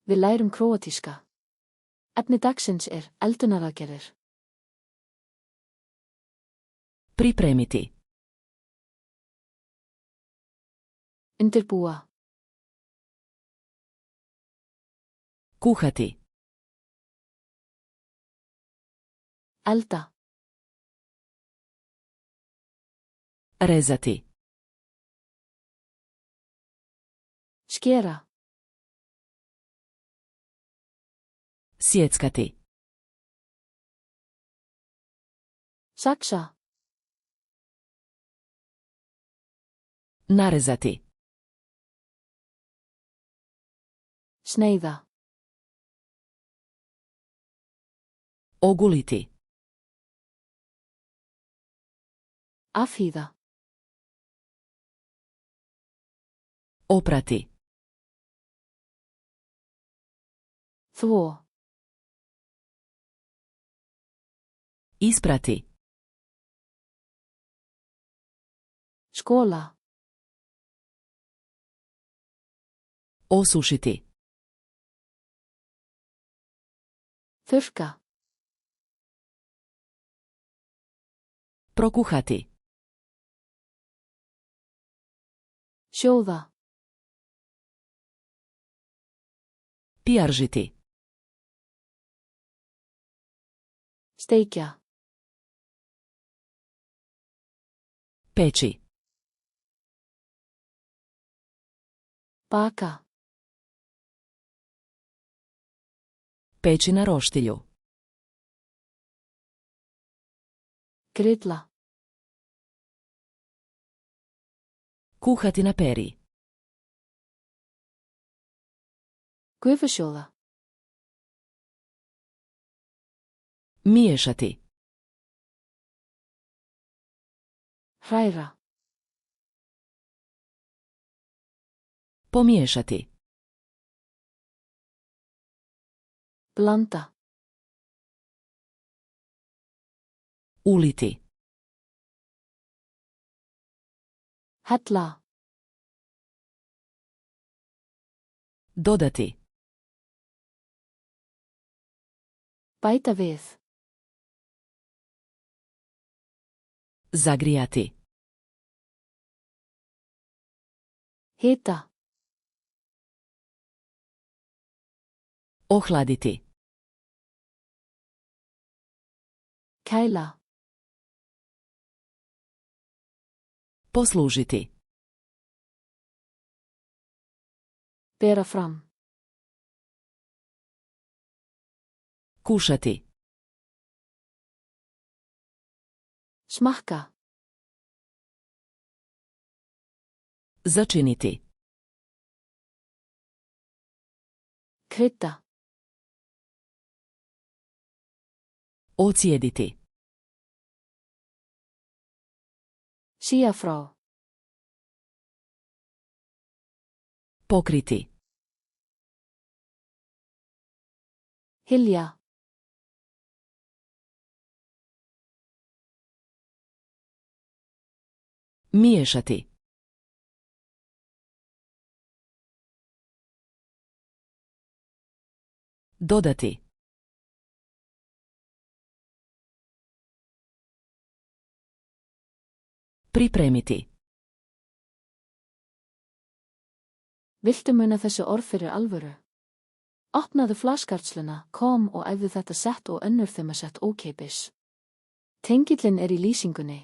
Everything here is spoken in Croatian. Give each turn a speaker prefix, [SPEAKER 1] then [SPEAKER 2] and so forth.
[SPEAKER 1] Við lærum króatíska. Efni dagsins eldunaraðgerðir.
[SPEAKER 2] Pripremiti.
[SPEAKER 1] Undirbúa.
[SPEAKER 2] Kuhati.
[SPEAKER 1] Elda.
[SPEAKER 2] Rezati.
[SPEAKER 1] Skera.
[SPEAKER 2] Sjeckati.
[SPEAKER 1] Saksa.
[SPEAKER 2] Narezati.
[SPEAKER 1] Sneiða.
[SPEAKER 2] Oguliti.
[SPEAKER 1] Afhýða.
[SPEAKER 2] Oprati.
[SPEAKER 1] Þvo.
[SPEAKER 2] Isprati.
[SPEAKER 1] Skóla.
[SPEAKER 2] Osušiti.
[SPEAKER 1] Þurrka.
[SPEAKER 2] Prokuhati.
[SPEAKER 1] Sjóða.
[SPEAKER 2] Pijaržiti.
[SPEAKER 1] Steikja.
[SPEAKER 2] Peći.
[SPEAKER 1] Baka.
[SPEAKER 2] Peći na roštilju.
[SPEAKER 1] Grilla.
[SPEAKER 2] Kuhati na peri.
[SPEAKER 1] Gufusjóða.
[SPEAKER 2] Miješati.
[SPEAKER 1] Hræra.
[SPEAKER 2] Pomiješati.
[SPEAKER 1] Blanda.
[SPEAKER 2] Uliti.
[SPEAKER 1] Hella.
[SPEAKER 2] Dodati.
[SPEAKER 1] Bæta við.
[SPEAKER 2] Zagrijati.
[SPEAKER 1] Hita.
[SPEAKER 2] Ohladiti.
[SPEAKER 1] Kæla.
[SPEAKER 2] Poslužiti.
[SPEAKER 1] Bera fram.
[SPEAKER 2] Kušati.
[SPEAKER 1] Smakka.
[SPEAKER 2] Začiniti.
[SPEAKER 1] Krydda.
[SPEAKER 2] Ocijediti.
[SPEAKER 1] Sía frá.
[SPEAKER 2] Pokriti.
[SPEAKER 1] Hylja.
[SPEAKER 2] Miješati. Dodati. Pripremiti.
[SPEAKER 1] Viltu muna þessi orð fyrir alvöru? Opnaðu flaskartsluna, kom og æfðu þetta sett og önnur þeim að sett ókeypis. Tengillinn í lýsingunni.